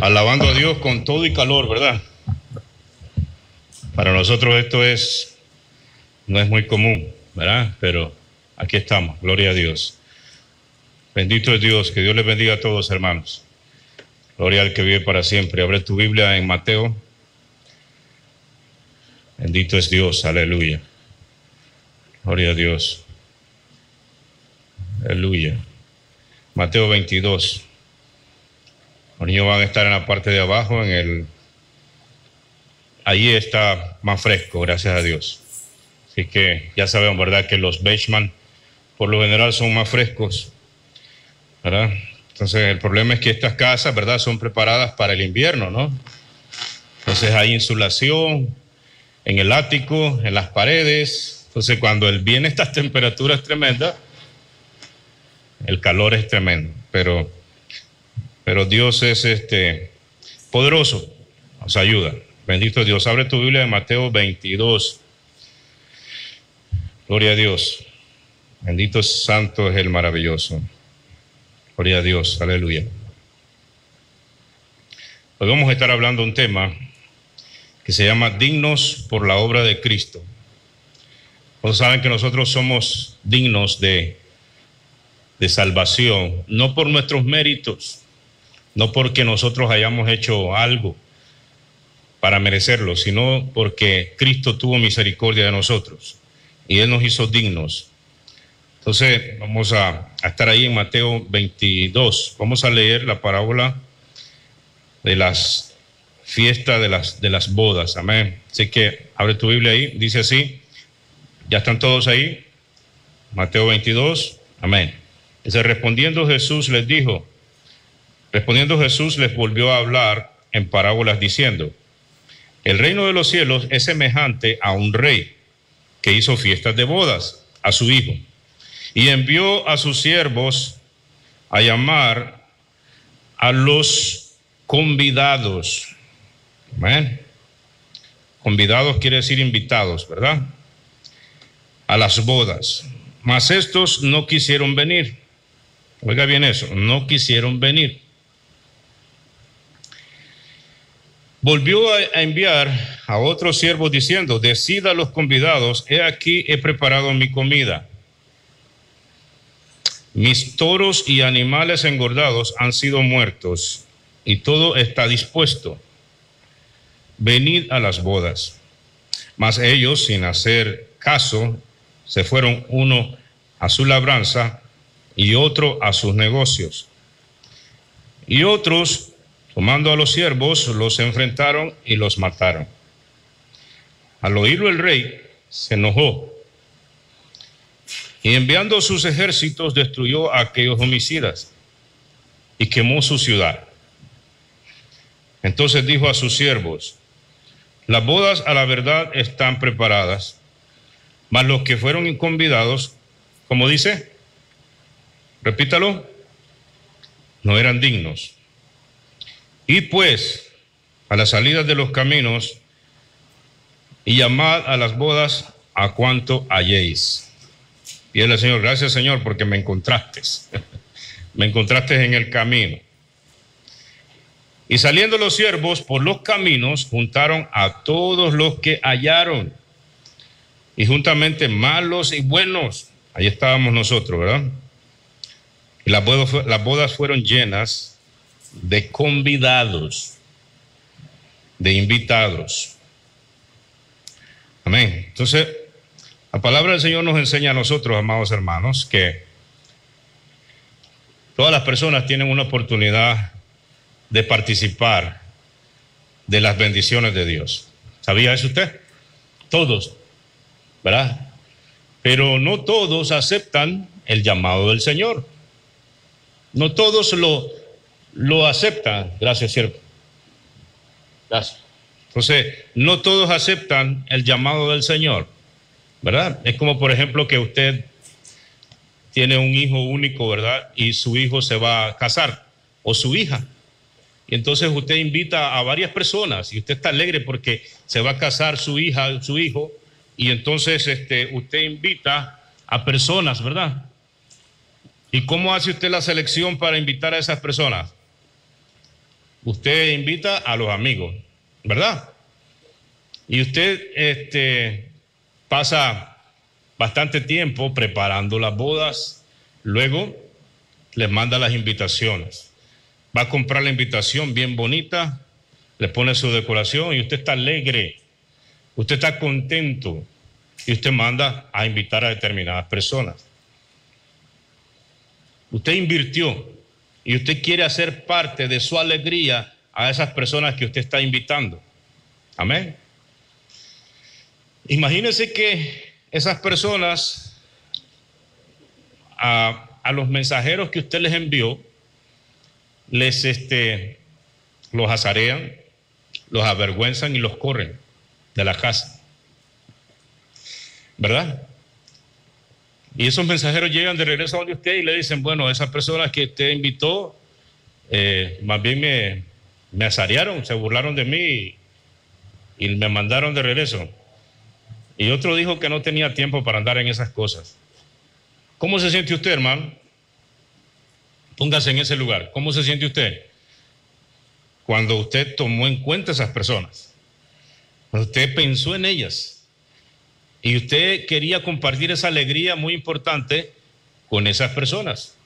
alabando a Dios con todo y calor, ¿verdad? Para nosotros esto no es muy común, ¿verdad? Pero aquí estamos, gloria a Dios. Bendito es Dios, que Dios les bendiga a todos, hermanos. Gloria al que vive para siempre. Abre tu Biblia en Mateo. Bendito es Dios, aleluya. Gloria a Dios. Aleluya. Mateo 22. Los niños van a estar en la parte de abajo, allí está más fresco, gracias a Dios. Así que ya sabemos, ¿verdad?, que los Beichmann por lo general son más frescos, ¿verdad? Entonces el problema es que estas casas, ¿verdad?, son preparadas para el invierno, ¿no? Entonces hay insulación en el ático, en las paredes. Entonces cuando viene estas temperaturas tremendas, el calor es tremendo, pero Dios es poderoso, nos ayuda. Bendito Dios. Abre tu Biblia en Mateo 22. Gloria a Dios. Bendito santo es el maravilloso. Gloria a Dios. Aleluya. Hoy vamos a estar hablando de un tema que se llama dignos por la obra de Cristo. Todos saben que nosotros somos dignos de salvación, no por nuestros méritos, no porque nosotros hayamos hecho algo para merecerlo, sino porque Cristo tuvo misericordia de nosotros y Él nos hizo dignos. Entonces vamos a estar ahí en Mateo 22. Vamos a leer la parábola de las fiestas de las bodas. Amén. Así que abre tu Biblia ahí. Dice así. ¿Ya están todos ahí? Mateo 22. Amén. Dice, respondiendo Jesús les volvió a hablar en parábolas diciendo: el reino de los cielos es semejante a un rey que hizo fiestas de bodas a su hijo y envió a sus siervos a llamar a los convidados. Amén. Convidados quiere decir invitados, ¿verdad? A las bodas. Mas estos no quisieron venir. Oiga bien eso, no quisieron venir. Volvió a enviar a otros siervos diciendo: decid a los convidados, he aquí he preparado mi comida. Mis toros y animales engordados han sido muertos y todo está dispuesto. Venid a las bodas. Mas ellos, sin hacer caso, se fueron, uno a su labranza y otro a sus negocios. Y otros, tomando a los siervos, los enfrentaron y los mataron. Al oírlo el rey se enojó y enviando sus ejércitos destruyó a aquellos homicidas y quemó su ciudad. Entonces dijo a sus siervos: las bodas a la verdad están preparadas, mas los que fueron convidados, ¿cómo dice? Repítalo. No eran dignos. Y pues a la salida de los caminos y llamad a las bodas a cuanto halléis. Y el Señor, gracias Señor porque me encontraste. Me encontraste en el camino. Y saliendo los siervos por los caminos, juntaron a todos los que hallaron, y juntamente malos y buenos. Ahí estábamos nosotros, ¿verdad? Y las bodas fueron llenas de convidados, de invitados. Amén. Entonces, la palabra del Señor nos enseña a nosotros, amados hermanos, que todas las personas tienen una oportunidad de participar de las bendiciones de Dios. ¿Sabía eso usted? Todos, ¿verdad? Pero no todos aceptan el llamado del Señor. No todos lo aceptan. Gracias, siervo. Gracias. Entonces, no todos aceptan el llamado del Señor, ¿verdad? Es como, por ejemplo, que usted tiene un hijo único, ¿verdad? Y su hijo se va a casar, o su hija. Y entonces usted invita a varias personas y usted está alegre porque se va a casar su hija, su hijo, y entonces usted invita a personas, ¿verdad? ¿Y cómo hace usted la selección para invitar a esas personas? Usted invita a los amigos, ¿verdad? Y usted pasa bastante tiempo preparando las bodas, luego les manda las invitaciones. Va a comprar la invitación bien bonita, le pone su decoración y usted está alegre, usted está contento y usted manda a invitar a determinadas personas. Usted invirtió y usted quiere hacer parte de su alegría a esas personas que usted está invitando. Amén. Imagínese que esas personas, a los mensajeros que usted les envió, los azarean, los avergüenzan y los corren de la casa, ¿verdad? Y esos mensajeros llegan de regreso a donde usted y le dicen, bueno, esas personas que usted invitó, más bien me azarearon, se burlaron de mí y me mandaron de regreso. Y otro dijo que no tenía tiempo para andar en esas cosas. ¿Cómo se siente usted, hermano? Póngase en ese lugar. ¿Cómo se siente usted cuando usted tomó en cuenta esas personas? Cuando usted pensó en ellas y usted quería compartir esa alegría muy importante con esas personas.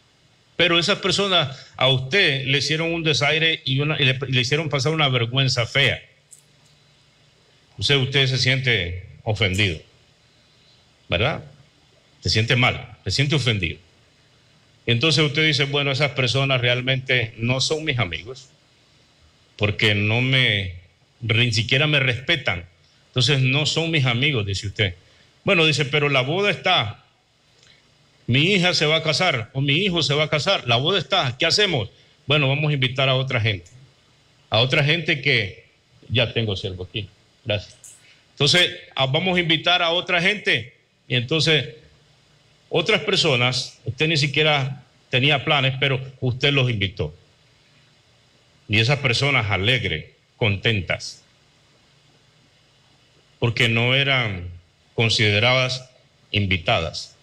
Pero esas personas a usted le hicieron un desaire y le hicieron pasar una vergüenza fea. Usted se siente ofendido, ¿verdad? Se siente mal, se siente ofendido. Entonces usted dice, bueno, esas personas realmente no son mis amigos, porque ni siquiera me respetan. Entonces no son mis amigos, dice usted. Bueno, dice, pero la boda está. Mi hija se va a casar o mi hijo se va a casar. La boda está. ¿Qué hacemos? Bueno, vamos a invitar a otra gente. A otra gente que ya tengo siervo aquí. Gracias. Entonces, vamos a invitar a otra gente. Y entonces, otras personas, usted ni siquiera tenía planes, pero usted los invitó. Y esas personas alegres, contentas, porque no eran consideradas invitadas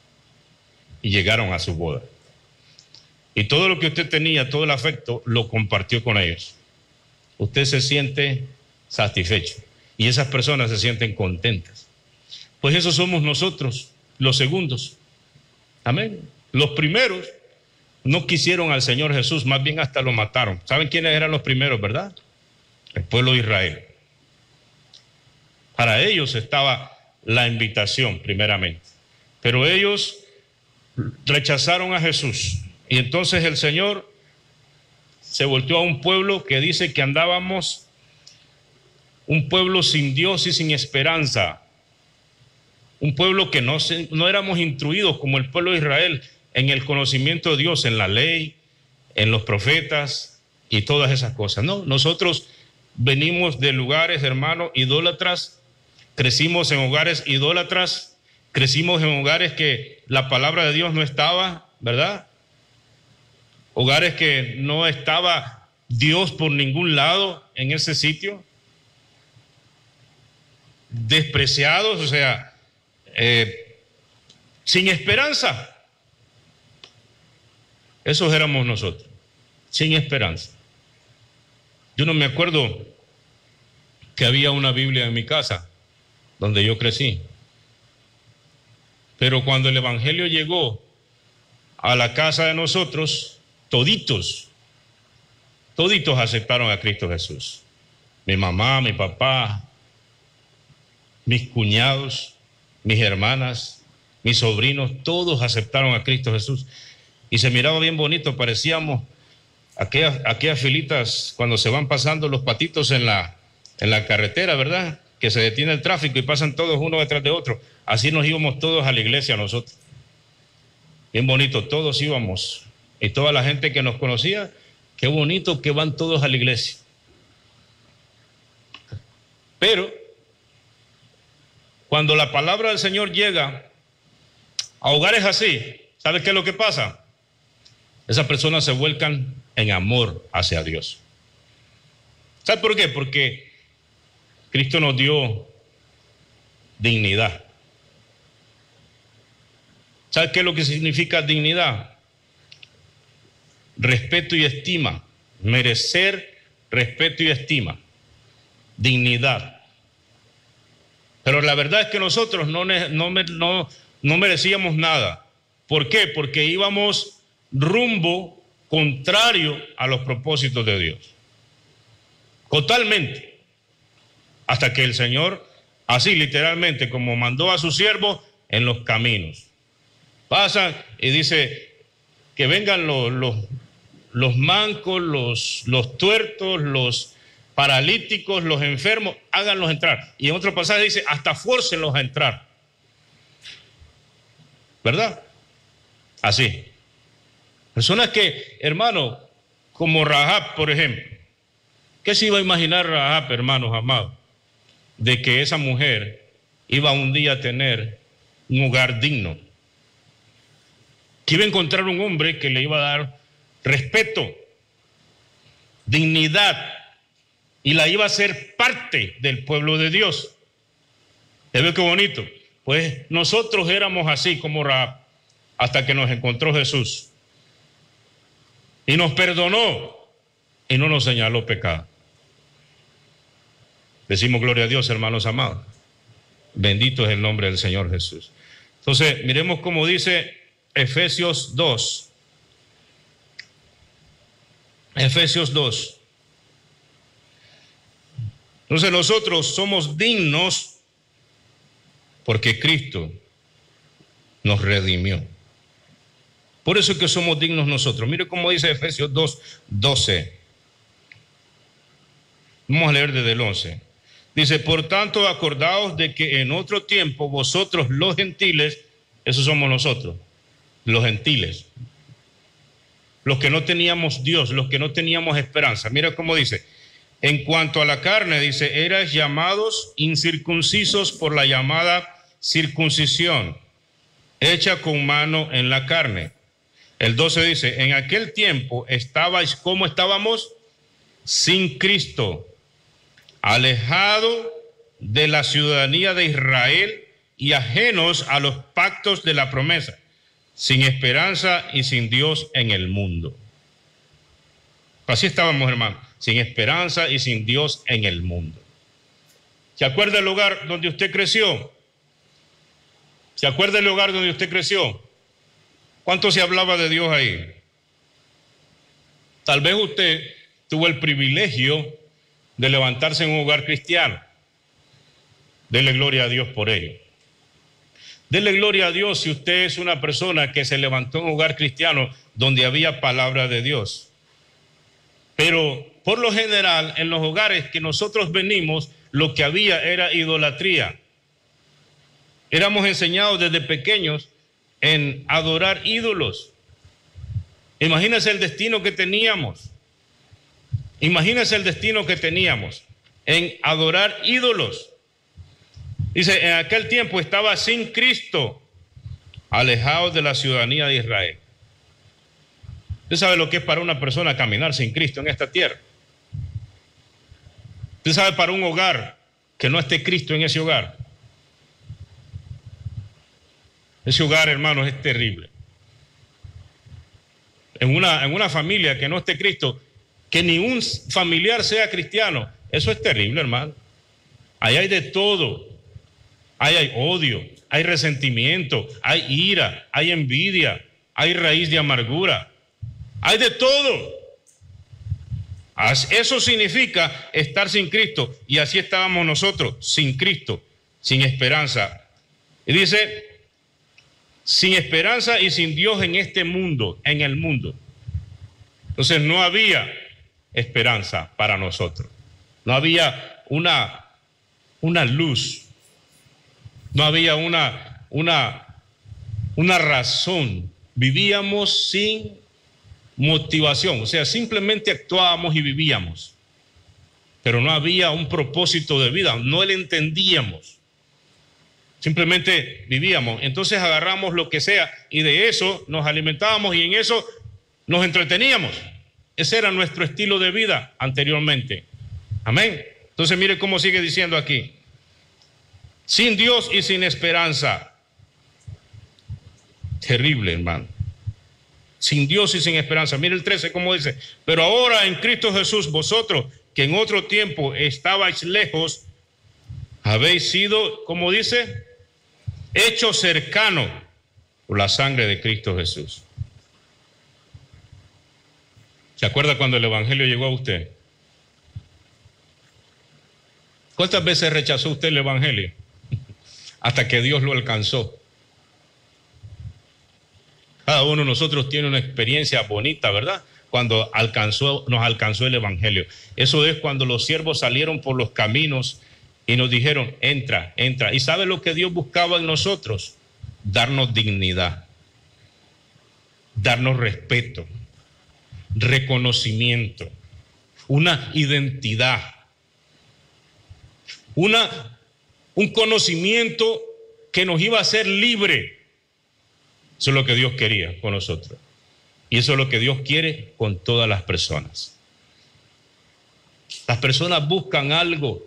y llegaron a su boda. Y todo lo que usted tenía, todo el afecto, lo compartió con ellos. Usted se siente satisfecho y esas personas se sienten contentas. Pues eso somos nosotros, los segundos. Amén. Los primeros no quisieron al Señor Jesús, más bien hasta lo mataron. ¿Saben quiénes eran los primeros, verdad? El pueblo de Israel. Para ellos estaba la invitación primeramente, pero ellos rechazaron a Jesús y entonces el Señor se volteó a un pueblo que dice que andábamos un pueblo sin Dios y sin esperanza, un pueblo que no éramos instruidos como el pueblo de Israel en el conocimiento de Dios, en la ley, en los profetas y todas esas cosas. No, nosotros venimos de lugares, hermanos, idólatras, crecimos en hogares idólatras, crecimos en hogares que la palabra de Dios no estaba, ¿verdad? Hogares que no estaba Dios por ningún lado en ese sitio, despreciados, o sea, sin esperanza. Esos éramos nosotros, sin esperanza. Yo no me acuerdo que había una Biblia en mi casa, donde yo crecí. Pero cuando el Evangelio llegó a la casa de nosotros, toditos aceptaron a Cristo Jesús. Mi mamá, mi papá, mis cuñados, mis hermanas, mis sobrinos, todos aceptaron a Cristo Jesús. Y se miraba bien bonito, parecíamos aquellas filitas cuando se van pasando los patitos en la carretera, ¿verdad? Que se detiene el tráfico y pasan todos uno detrás de otro. Así nos íbamos todos a la iglesia nosotros. Bien bonito, todos íbamos. Y toda la gente que nos conocía, qué bonito que van todos a la iglesia. Pero cuando la palabra del Señor llega a hogares así, ¿sabes qué es lo que pasa? Esas personas se vuelcan en amor hacia Dios. ¿Sabes por qué? Porque Cristo nos dio dignidad. ¿Sabes qué es lo que significa dignidad? Respeto y estima, merecer respeto y estima, dignidad. Pero la verdad es que nosotros no merecíamos nada. ¿Por qué? Porque íbamos rumbo contrario a los propósitos de Dios. Totalmente. Hasta que el Señor, así literalmente, como mandó a su siervo en los caminos, pasan y dice que vengan los mancos, los tuertos, los paralíticos, los enfermos, háganlos entrar. Y en otro pasaje dice, hasta fórcenlos a entrar. ¿Verdad? Así. Personas que, hermano, como Rahab, por ejemplo. ¿Qué se iba a imaginar Rahab, hermanos amados? De que esa mujer iba un día a tener un hogar digno. Que iba a encontrar un hombre que le iba a dar respeto, dignidad, y la iba a hacer parte del pueblo de Dios. ¿Ya veo qué bonito? Pues nosotros éramos así como Rahab, hasta que nos encontró Jesús. Y nos perdonó y no nos señaló pecado. Decimos gloria a Dios, hermanos amados. Bendito es el nombre del Señor Jesús. Entonces, miremos cómo dice Efesios 2. Efesios 2. Entonces nosotros somos dignos porque Cristo nos redimió. Por eso es que somos dignos nosotros. Mire cómo dice Efesios 2, 12. Vamos a leer desde el 11. Dice, por tanto, acordaos de que en otro tiempo vosotros los gentiles, esos somos nosotros, los gentiles, los que no teníamos Dios, los que no teníamos esperanza. Mira cómo dice, en cuanto a la carne, dice, erais llamados incircuncisos por la llamada circuncisión, hecha con mano en la carne. El 12 dice, en aquel tiempo estabais, ¿cómo estábamos? Sin Cristo, alejado de la ciudadanía de Israel y ajenos a los pactos de la promesa, sin esperanza y sin Dios en el mundo. Así estábamos, hermanos, sin esperanza y sin Dios en el mundo. ¿Se acuerda el lugar donde usted creció? ¿Se acuerda el lugar donde usted creció? ¿Cuánto se hablaba de Dios ahí? Tal vez usted tuvo el privilegio de levantarse en un hogar cristiano. Dele gloria a Dios por ello. Dele gloria a Dios si usted es una persona que se levantó en un hogar cristiano donde había palabra de Dios. Pero por lo general, en los hogares que nosotros venimos, lo que había era idolatría. Éramos enseñados desde pequeños en adorar ídolos. Imagínense el destino que teníamos. Imagínense el destino que teníamos en adorar ídolos. Dice, en aquel tiempo estaba sin Cristo, alejado de la ciudadanía de Israel. ¿Usted sabe lo que es para una persona caminar sin Cristo en esta tierra? ¿Usted sabe para un hogar que no esté Cristo en ese hogar? Ese hogar, hermanos, es terrible. En una familia que no esté Cristo, que ni un familiar sea cristiano, eso es terrible, hermano. Ahí hay de todo. Ahí hay odio, hay resentimiento, hay ira, hay envidia, hay raíz de amargura. Hay de todo. Eso significa estar sin Cristo. Y así estábamos nosotros, sin Cristo, sin esperanza. Y dice, sin esperanza y sin Dios en este mundo, en el mundo. Entonces no había esperanza para nosotros. No había una luz. No había una razón. Vivíamos sin motivación. O sea, simplemente actuábamos y vivíamos. Pero no había un propósito de vida. No le entendíamos. Simplemente vivíamos. Entonces agarramos lo que sea y de eso nos alimentábamos y en eso nos entreteníamos. Ese era nuestro estilo de vida anteriormente. Amén. Entonces mire cómo sigue diciendo aquí. Sin Dios y sin esperanza. Terrible, hermano. sin Dios y sin esperanza. Mire el 13 como dice, pero ahora en Cristo Jesús, vosotros que en otro tiempo estabais lejos, habéis sido, como dice, hechos cercanos por la sangre de Cristo Jesús. ¿Se acuerda cuando el Evangelio llegó a usted? ¿Cuántas veces rechazó usted el Evangelio? Hasta que Dios lo alcanzó. Cada uno de nosotros tiene una experiencia bonita, ¿verdad? Cuando nos alcanzó el Evangelio. Eso es cuando los siervos salieron por los caminos y nos dijeron, entra, entra. ¿Y sabe lo que Dios buscaba en nosotros? Darnos dignidad, darnos respeto, reconocimiento, una identidad, un conocimiento que nos iba a hacer libre. Eso es lo que Dios quería con nosotros. Y eso es lo que Dios quiere con todas las personas. Las personas buscan algo.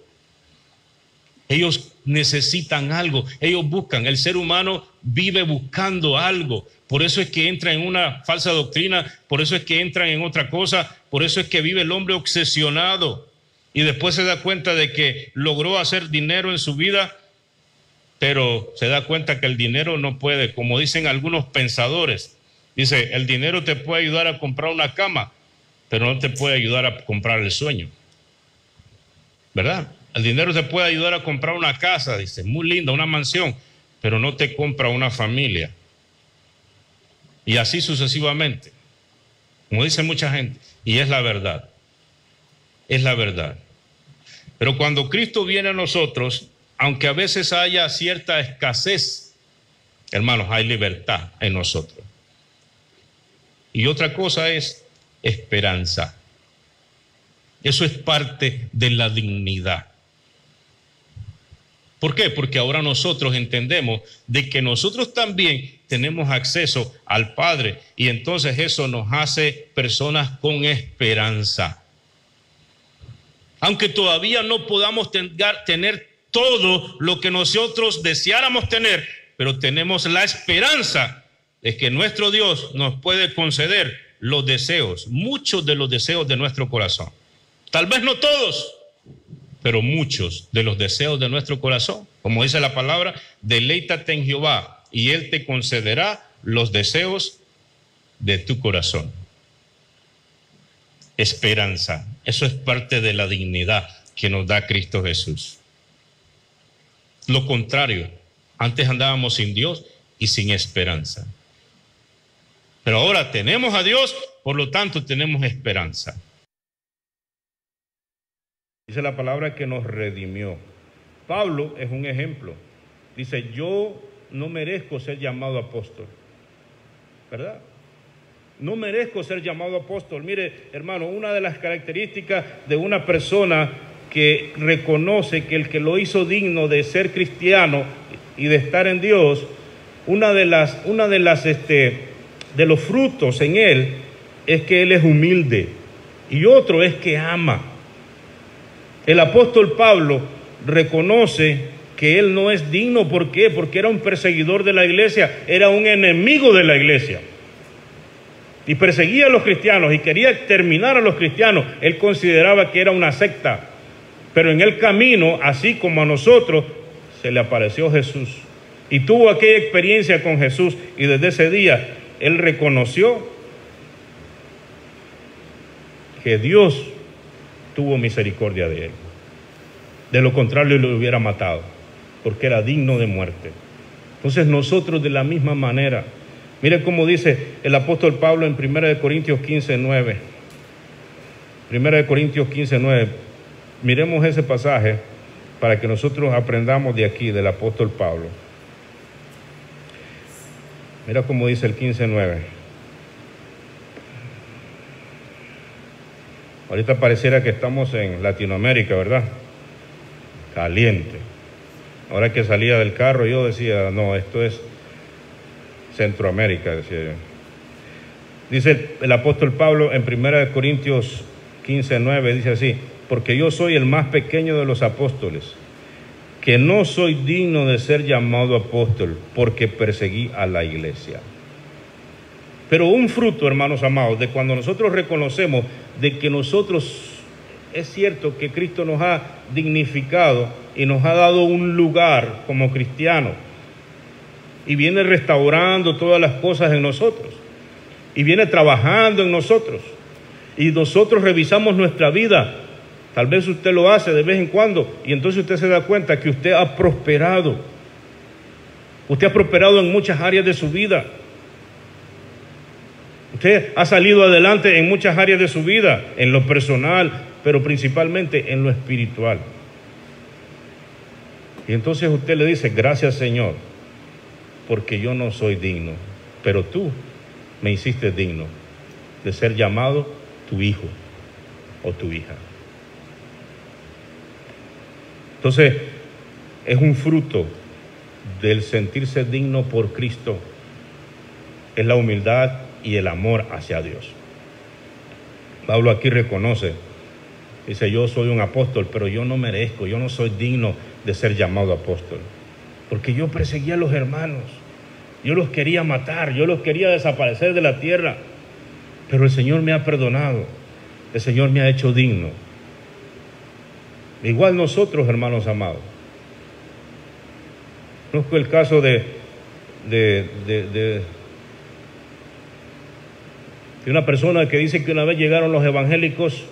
Ellos necesitan algo. Ellos buscan. El ser humano vive buscando algo. Por eso es que entra en una falsa doctrina. Por eso es que entran en otra cosa. Por eso es que vive el hombre obsesionado. Y después se da cuenta de que logró hacer dinero en su vida, pero se da cuenta que el dinero no puede, como dicen algunos pensadores. Dice, el dinero te puede ayudar a comprar una cama, pero no te puede ayudar a comprar el sueño. ¿Verdad? El dinero te puede ayudar a comprar una casa, dice, muy linda, una mansión, pero no te compra una familia. Y así sucesivamente, como dice mucha gente, y es la verdad. Es la verdad. Pero cuando Cristo viene a nosotros, aunque a veces haya cierta escasez, hermanos, hay libertad en nosotros. Y otra cosa es esperanza. Eso es parte de la dignidad. ¿Por qué? Porque ahora nosotros entendemos de que nosotros también tenemos acceso al Padre y entonces eso nos hace personas con esperanza. Aunque todavía no podamos tener todo lo que nosotros deseáramos tener, pero tenemos la esperanza de que nuestro Dios nos puede conceder los deseos, muchos de los deseos de nuestro corazón. Tal vez no todos, pero muchos de los deseos de nuestro corazón. Como dice la palabra, deleítate en Jehová y Él te concederá los deseos de tu corazón. Esperanza, eso es parte de la dignidad que nos da Cristo Jesús. Lo contrario, antes andábamos sin Dios y sin esperanza. Pero ahora tenemos a Dios, por lo tanto tenemos esperanza. Dice la palabra que nos redimió. Pablo es un ejemplo. Dice, yo no merezco ser llamado apóstol. ¿Verdad? No merezco ser llamado apóstol. Mire, hermano, una de las características de una persona que reconoce que el que lo hizo digno de ser cristiano y de estar en Dios, de los frutos en él es que él es humilde y otro es que ama. El apóstol Pablo reconoce que él no es digno. ¿Por qué? Porque era un perseguidor de la iglesia, era un enemigo de la iglesia. Y perseguía a los cristianos y quería exterminar a los cristianos. Él consideraba que era una secta. Pero en el camino, así como a nosotros, se le apareció Jesús. Y tuvo aquella experiencia con Jesús. Y desde ese día, él reconoció que Dios tuvo misericordia de él. De lo contrario, lo hubiera matado, porque era digno de muerte. Entonces nosotros de la misma manera, mire cómo dice el apóstol Pablo en 1 Corintios 15:9. 1 Corintios 15:9. Miremos ese pasaje para que nosotros aprendamos de aquí, del apóstol Pablo. Mira cómo dice el 15:9. Ahorita pareciera que estamos en Latinoamérica, ¿verdad? Caliente. Ahora que salía del carro yo decía, no, esto es Centroamérica, decía yo. Dice el apóstol Pablo en 1 Corintios 15:9, dice así, porque yo soy el más pequeño de los apóstoles, que no soy digno de ser llamado apóstol, porque perseguí a la iglesia. Pero un fruto, hermanos amados, de cuando nosotros reconocemos de que nosotros, es cierto que Cristo nos ha dignificado y nos ha dado un lugar como cristianos, y viene restaurando todas las cosas en nosotros, y viene trabajando en nosotros, y nosotros revisamos nuestra vida. Tal vez usted lo hace de vez en cuando, y entonces usted se da cuenta que usted ha prosperado. Usted ha prosperado en muchas áreas de su vida. Usted ha salido adelante en muchas áreas de su vida, en lo personal, pero principalmente en lo espiritual. Y entonces usted le dice, gracias Señor, porque yo no soy digno, pero tú me hiciste digno de ser llamado tu hijo o tu hija. Entonces, es un fruto del sentirse digno por Cristo, es la humildad y el amor hacia Dios. Pablo aquí reconoce, dice, yo soy un apóstol, pero yo no merezco, yo no soy digno de ser llamado apóstol, porque yo perseguía a los hermanos, yo los quería matar, yo los quería desaparecer de la tierra, pero el Señor me ha perdonado, el Señor me ha hecho digno. Igual nosotros, hermanos amados. Conozco el caso de una persona que dice que una vez llegaron los evangélicos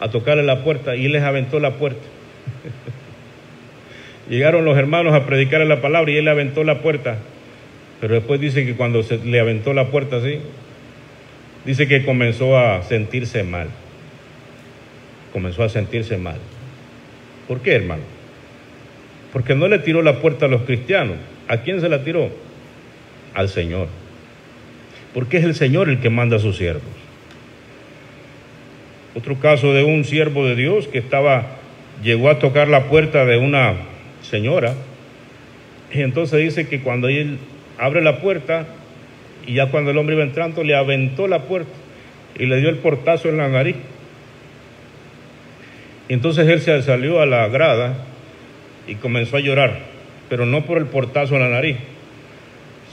a tocarle la puerta y él les aventó la puerta. Llegaron los hermanos a predicarle la palabra y él le aventó la puerta. Pero después dice que cuando se le aventó la puerta así, dice que comenzó a sentirse mal. Comenzó a sentirse mal. ¿Por qué, hermano? Porque no le tiró la puerta a los cristianos. ¿A quién se la tiró? Al Señor. Porque es el Señor el que manda a sus siervos. Otro caso de un siervo de Dios que llegó a tocar la puerta de una señora, y entonces dice que cuando él abre la puerta, y ya cuando el hombre iba entrando, le aventó la puerta y le dio el portazo en la nariz. Y entonces él se salió a la grada y comenzó a llorar, pero no por el portazo en la nariz,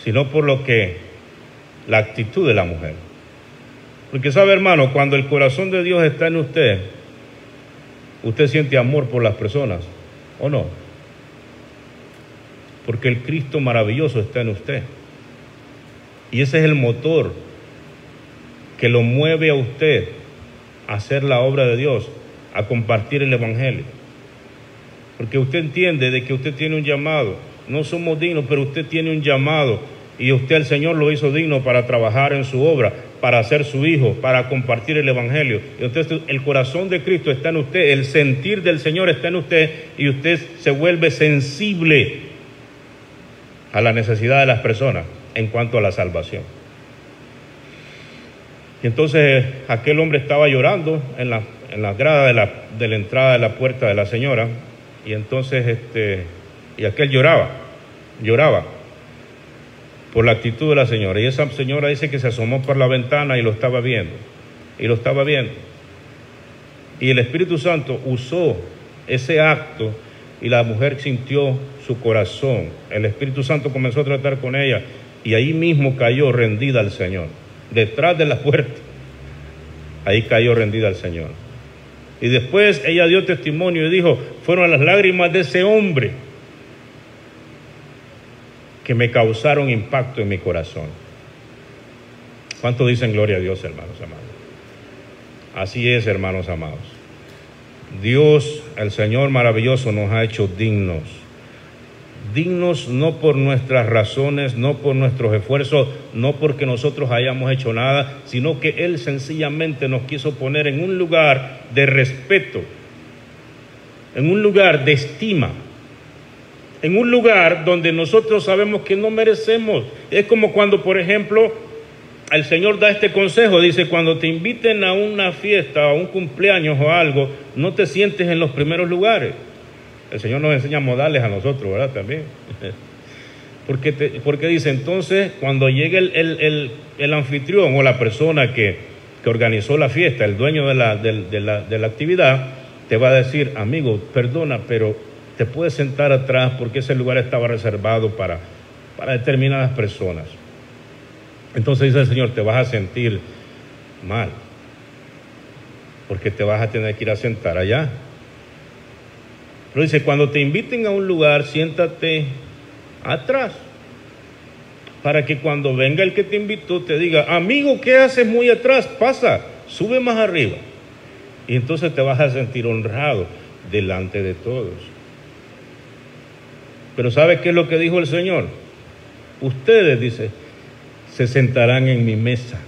sino por la actitud de la mujer. Porque sabe, hermano, cuando el corazón de Dios está en usted, usted siente amor por las personas, ¿o no? Porque el Cristo maravilloso está en usted. Y ese es el motor que lo mueve a usted a hacer la obra de Dios, a compartir el Evangelio. Porque usted entiende de que usted tiene un llamado. No somos dignos, pero usted tiene un llamado. Y usted, el Señor, lo hizo digno para trabajar en su obra, para ser su hijo, para compartir el Evangelio. Y entonces el corazón de Cristo está en usted, el sentir del Señor está en usted, y usted se vuelve sensible a la necesidad de las personas en cuanto a la salvación. Y entonces aquel hombre estaba llorando en la grada de la entrada de la puerta de la señora, y entonces y aquel lloraba por la actitud de la señora, y esa señora dice que se asomó por la ventana y lo estaba viendo, y el Espíritu Santo usó ese acto, y la mujer sintió su corazón, el Espíritu Santo comenzó a tratar con ella, y ahí mismo cayó rendida al Señor, detrás de la puerta, ahí cayó rendida al Señor. Y después ella dio testimonio y dijo, fueron las lágrimas de ese hombre que me causaron impacto en mi corazón. ¿Cuántos dicen gloria a Dios, hermanos amados? Así es, hermanos amados. Dios, el Señor maravilloso, nos ha hecho dignos. Dignos no por nuestras razones, no por nuestros esfuerzos, no porque nosotros hayamos hecho nada, sino que Él sencillamente nos quiso poner en un lugar de respeto, en un lugar de estima, en un lugar donde nosotros sabemos que no merecemos. Es como cuando, por ejemplo, el Señor da este consejo, dice, cuando te inviten a una fiesta, a un cumpleaños o algo, no te sientes en los primeros lugares. El Señor nos enseña modales a nosotros, ¿verdad? También. Porque dice, entonces, cuando llegue el anfitrión o la persona que organizó la fiesta, el dueño de la actividad, te va a decir, amigo, perdona, pero te puedes sentar atrás porque ese lugar estaba reservado para determinadas personas. Entonces dice el Señor, te vas a sentir mal, porque te vas a tener que ir a sentar allá. Pero dice, cuando te inviten a un lugar, siéntate atrás, para que cuando venga el que te invitó te diga, amigo, ¿qué haces muy atrás? Pasa, sube más arriba. Y entonces te vas a sentir honrado delante de todos. Pero ¿sabe qué es lo que dijo el Señor? Ustedes, dice, se sentarán en mi mesa.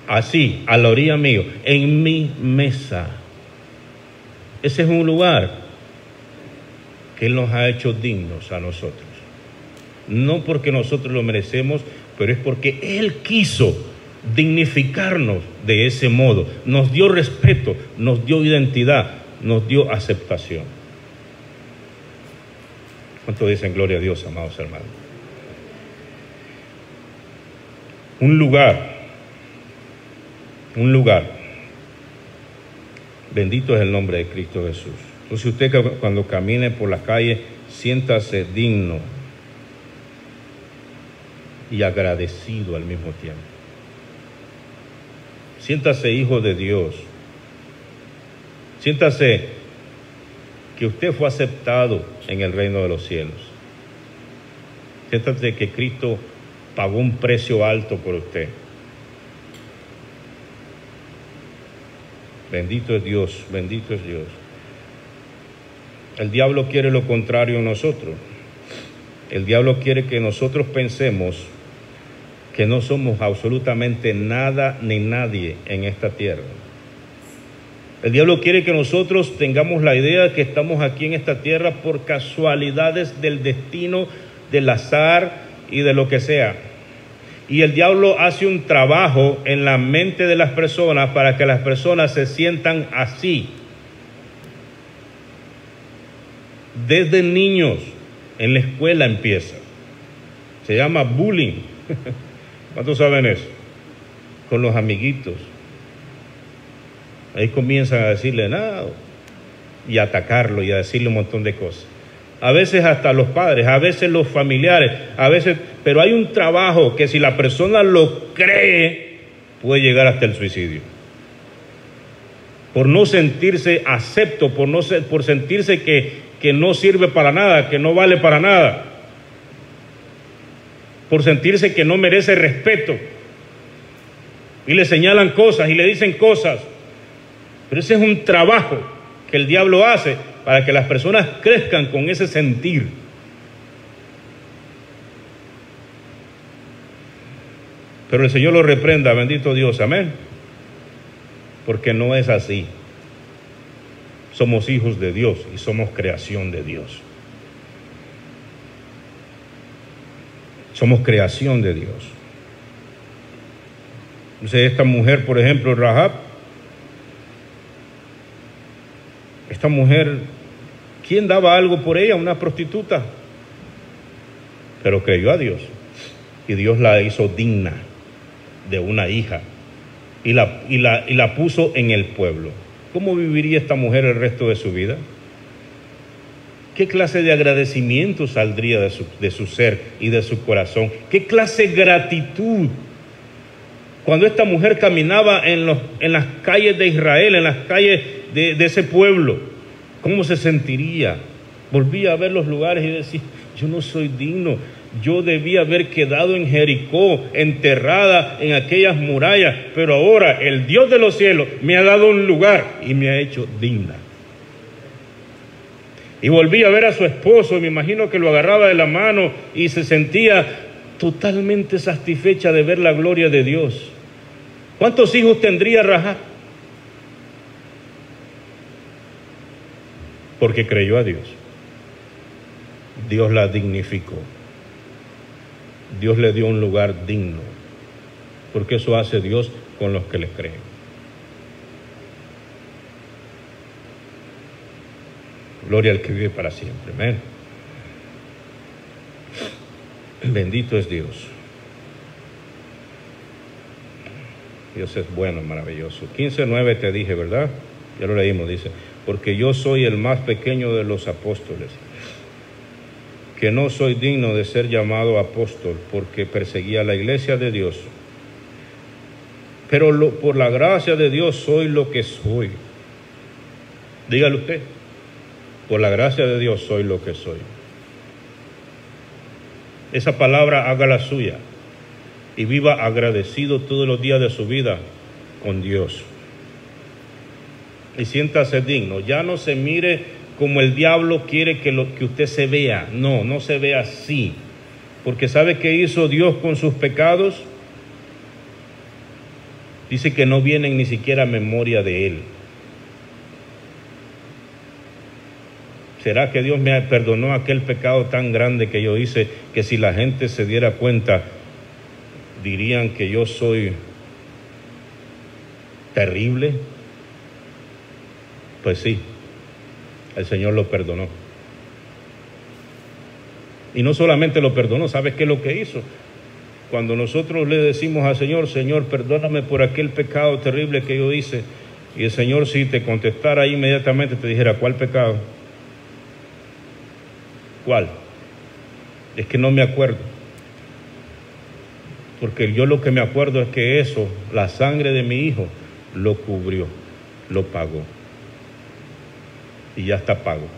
Así, a la orilla mío, en mi mesa. Ese es un lugar que Él nos ha hecho dignos a nosotros. No porque nosotros lo merecemos, pero es porque Él quiso dignificarnos de ese modo. Nos dio respeto, nos dio identidad, nos dio aceptación. ¿Cuánto dicen gloria a Dios, amados hermanos? Un lugar. Bendito es el nombre de Cristo Jesús. Entonces usted cuando camine por las calles, siéntase digno y agradecido al mismo tiempo. Siéntase hijo de Dios. Siéntase que usted fue aceptado en el reino de los cielos. Siéntase que Cristo pagó un precio alto por usted. Bendito es Dios, bendito es Dios. El diablo quiere lo contrario en nosotros. El diablo quiere que nosotros pensemos que no somos absolutamente nada ni nadie en esta tierra. El diablo quiere que nosotros tengamos la idea de que estamos aquí en esta tierra por casualidades del destino, del azar y de lo que sea. Y el diablo hace un trabajo en la mente de las personas para que las personas se sientan así. Desde niños, en la escuela empieza. Se llama bullying. ¿Cuántos saben eso? Con los amiguitos. Ahí comienzan a decirle nada y a atacarlo y a decirle un montón de cosas. A veces hasta los padres, a veces los familiares, a veces, pero hay un trabajo que si la persona lo cree, puede llegar hasta el suicidio. Por no sentirse acepto, por sentirse que no sirve para nada, que no vale para nada, por sentirse que no merece respeto. Y le señalan cosas y le dicen cosas. Pero ese es un trabajo que el diablo hace para que las personas crezcan con ese sentir. Pero el Señor lo reprenda, bendito Dios, amén. Porque no es así. Somos hijos de Dios y somos creación de Dios. Somos creación de Dios. Entonces esta mujer, por ejemplo, Rahab, esta mujer, ¿quién daba algo por ella? Una prostituta. Pero creyó a Dios y Dios la hizo digna de una hija y la puso en el pueblo. ¿Cómo viviría esta mujer el resto de su vida? ¿Qué clase de agradecimiento saldría de su ser y de su corazón? ¿Qué clase de gratitud? Cuando esta mujer caminaba en las calles de Israel, en las calles de ese pueblo, ¿cómo se sentiría? Volvía a ver los lugares y decía, yo no soy digno, yo debía haber quedado en Jericó, enterrada en aquellas murallas, pero ahora el Dios de los cielos me ha dado un lugar y me ha hecho digna. Y volví a ver a su esposo y me imagino que lo agarraba de la mano y se sentía totalmente satisfecha de ver la gloria de Dios. ¿Cuántos hijos tendría Rahab? Porque creyó a Dios. Dios la dignificó. Dios le dio un lugar digno. Porque eso hace Dios con los que le creen. Gloria al que vive para siempre. Amén. Bendito es Dios. Dios es bueno, maravilloso. 15:9 te dije, ¿verdad? Ya lo leímos, dice, porque yo soy el más pequeño de los apóstoles. que no soy digno de ser llamado apóstol porque perseguía la iglesia de Dios. Pero por la gracia de Dios soy lo que soy. Dígale usted, por la gracia de Dios soy lo que soy. Esa palabra hágala suya y viva agradecido todos los días de su vida con Dios. Y siéntase digno. Ya no se mire como el diablo quiere que usted se vea. No, no se vea así. Porque ¿sabe qué hizo Dios con sus pecados? Dice que no vienen ni siquiera a memoria de él. ¿Será que Dios me perdonó aquel pecado tan grande que yo hice, que si la gente se diera cuenta, dirían que yo soy terrible? Pues sí, el Señor lo perdonó. Y no solamente lo perdonó, ¿sabes qué es lo que hizo? Cuando nosotros le decimos al Señor, Señor, perdóname por aquel pecado terrible que yo hice, y el Señor, si te contestara inmediatamente, te dijera, ¿cuál pecado? ¿Cuál? Es que no me acuerdo. Porque yo lo que me acuerdo es que eso, la sangre de mi hijo, lo cubrió, lo pagó. Y ya está pago.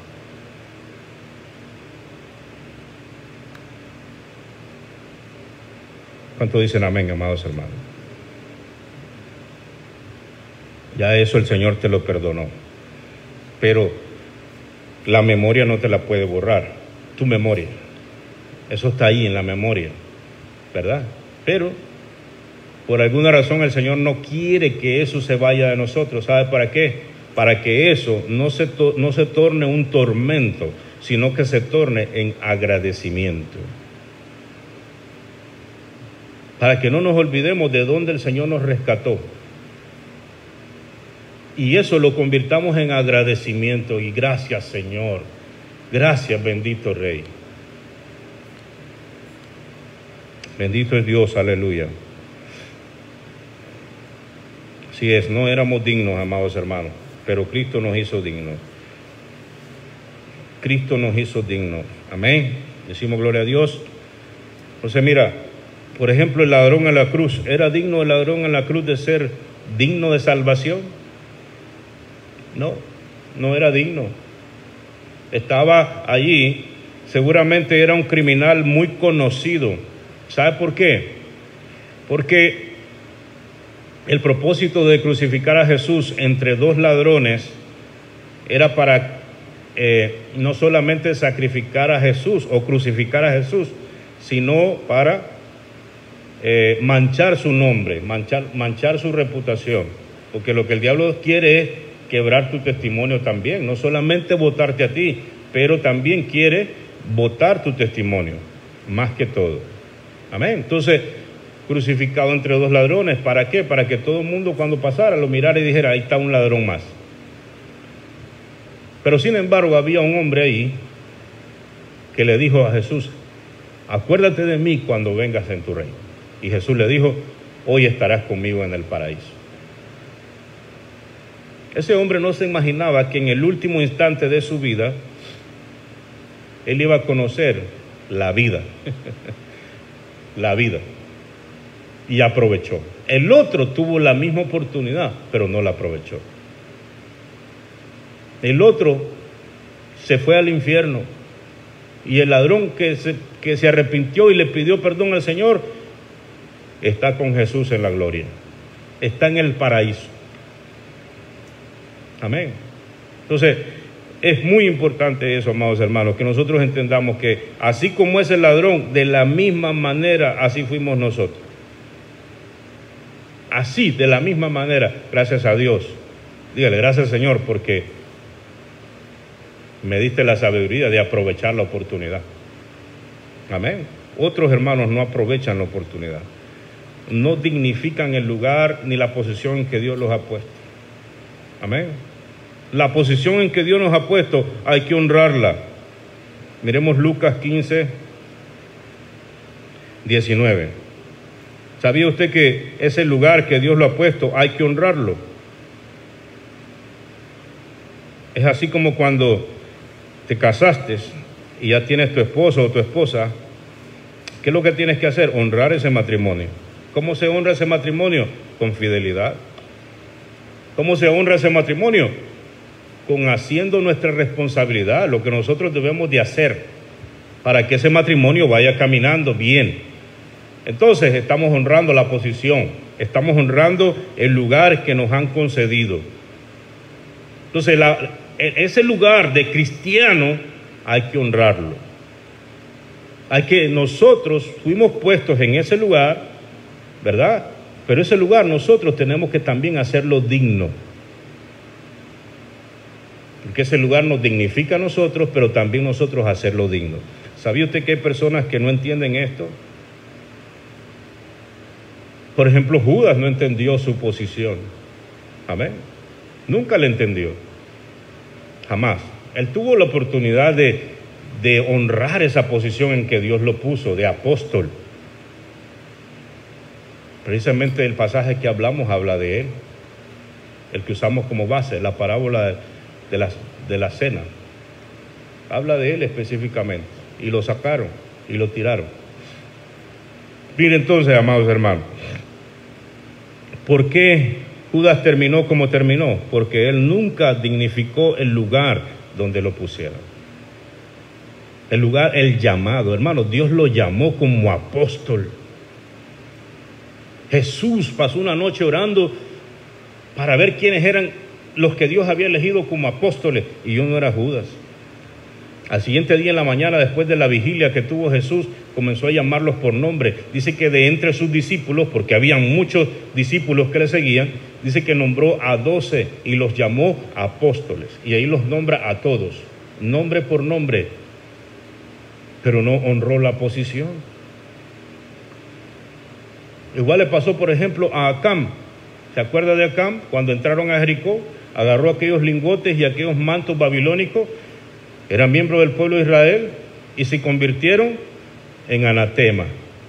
¿Cuántos dicen amén, amados hermanos? Ya eso el Señor te lo perdonó. Pero la memoria no te la puede borrar. Tu memoria. Eso está ahí en la memoria, ¿verdad? Pero por alguna razón el Señor no quiere que eso se vaya de nosotros. ¿Sabe para qué? Para que eso no se torne un tormento, sino que se torne en agradecimiento. Para que no nos olvidemos de dónde el Señor nos rescató. Y eso lo convirtamos en agradecimiento. Y gracias, Señor. Gracias, bendito Rey. Bendito es Dios, aleluya. Así es, no éramos dignos, amados hermanos, pero Cristo nos hizo dignos. Cristo nos hizo dignos. Amén. Decimos gloria a Dios. Entonces mira, por ejemplo, el ladrón en la cruz. ¿Era digno el ladrón en la cruz de ser digno de salvación? No, no era digno. Estaba allí, seguramente era un criminal muy conocido. ¿Sabe por qué? Porque el propósito de crucificar a Jesús entre dos ladrones era para no solamente sacrificar a Jesús o crucificar a Jesús, sino para manchar su nombre, manchar su reputación. Porque lo que el diablo quiere es quebrar tu testimonio también, no solamente botarte a ti, pero también quiere botar tu testimonio, más que todo. Amén. Entonces, crucificado entre dos ladrones, ¿para qué? Para que todo el mundo cuando pasara lo mirara y dijera, ahí está un ladrón más. Pero sin embargo había un hombre ahí que le dijo a Jesús, acuérdate de mí cuando vengas en tu reino. Y Jesús le dijo, hoy estarás conmigo en el paraíso. Ese hombre no se imaginaba que en el último instante de su vida, él iba a conocer la vida. La vida. Y aprovechó. El otro tuvo la misma oportunidad, pero no la aprovechó. El otro se fue al infierno. Y el ladrón que se arrepintió y le pidió perdón al Señor, está con Jesús en la gloria. Está en el paraíso. Amén. Entonces, es muy importante eso, amados hermanos, que nosotros entendamos que así como es el ladrón, de la misma manera, así fuimos nosotros. Así, de la misma manera, gracias a Dios. Dígale, gracias Señor, porque me diste la sabiduría de aprovechar la oportunidad. Amén. Otros hermanos no aprovechan la oportunidad. No dignifican el lugar ni la posición en que Dios los ha puesto. Amén. La posición en que Dios nos ha puesto hay que honrarla. Miremos Lucas 15, 19. ¿Sabía usted que ese lugar que Dios lo ha puesto hay que honrarlo? Es así como cuando te casaste y ya tienes tu esposo o tu esposa, ¿qué es lo que tienes que hacer? Honrar ese matrimonio. ¿Cómo se honra ese matrimonio? Con fidelidad. ¿Cómo se honra ese matrimonio? Con haciendo nuestra responsabilidad, lo que nosotros debemos de hacer para que ese matrimonio vaya caminando bien. Entonces estamos honrando la posición, estamos honrando el lugar que nos han concedido. Entonces ese lugar de cristiano hay que honrarlo. Nosotros fuimos puestos en ese lugar, ¿verdad? Pero ese lugar nosotros tenemos que también hacerlo digno. Porque ese lugar nos dignifica a nosotros, pero también nosotros hacerlo digno. ¿Sabía usted que hay personas que no entienden esto? Por ejemplo, Judas no entendió su posición. Amén. Nunca la entendió. Jamás. Él tuvo la oportunidad de honrar esa posición en que Dios lo puso, de apóstol. Precisamente el pasaje que hablamos habla de él, el que usamos como base, la parábola de la cena. Habla de él específicamente, y lo sacaron y lo tiraron. Miren entonces, amados hermanos, ¿por qué Judas terminó como terminó? Porque él nunca dignificó el lugar donde lo pusieron. El lugar, el llamado, hermanos, Dios lo llamó como apóstol. Jesús pasó una noche orando para ver quiénes eran los que Dios había elegido como apóstoles, y yo no era Judas. Al siguiente día en la mañana, después de la vigilia que tuvo Jesús, comenzó a llamarlos por nombre. Dice que de entre sus discípulos, porque habían muchos discípulos que le seguían, dice que nombró a 12 y los llamó apóstoles. Y ahí los nombra a todos, nombre por nombre, pero no honró la posición. Igual le pasó, por ejemplo, a Acán. ¿Se acuerda de Acán? Cuando entraron a Jericó, agarró aquellos lingotes y aquellos mantos babilónicos, eran miembros del pueblo de Israel, y se convirtieron en anatema.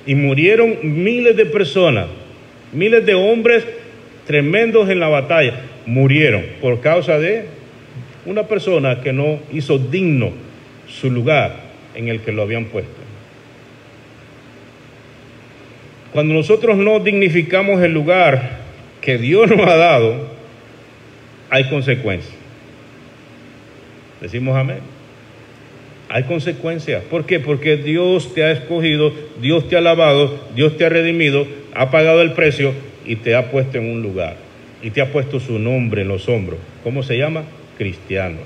Y murieron miles de personas, miles de hombres tremendos en la batalla. Murieron por causa de una persona que no hizo digno su lugar en el que lo habían puesto. Cuando nosotros no dignificamos el lugar que Dios nos ha dado, hay consecuencias. Decimos amén. Hay consecuencias. ¿Por qué? Porque Dios te ha escogido, Dios te ha lavado, Dios te ha redimido, ha pagado el precio y te ha puesto en un lugar. Y te ha puesto su nombre en los hombros. ¿Cómo se llama? Cristiano.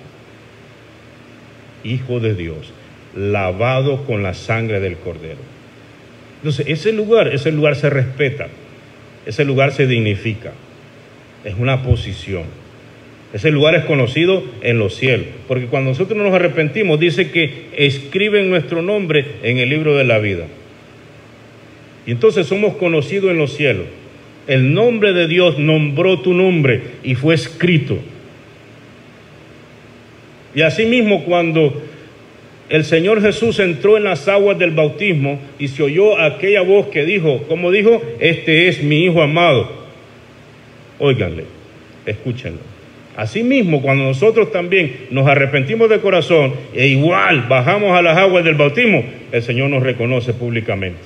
Hijo de Dios, lavado con la sangre del Cordero. Entonces, ese lugar se respeta, ese lugar se dignifica, es una posición. Ese lugar es conocido en los cielos, porque cuando nosotros nos arrepentimos, dice que escriben nuestro nombre en el libro de la vida. Y entonces somos conocidos en los cielos. El nombre de Dios nombró tu nombre y fue escrito. Y asimismo, cuando el Señor Jesús entró en las aguas del bautismo y se oyó aquella voz que dijo, ¿cómo dijo? Este es mi Hijo amado. Óiganle, escúchenlo. Asimismo, cuando nosotros también nos arrepentimos de corazón e igual bajamos a las aguas del bautismo, el Señor nos reconoce públicamente.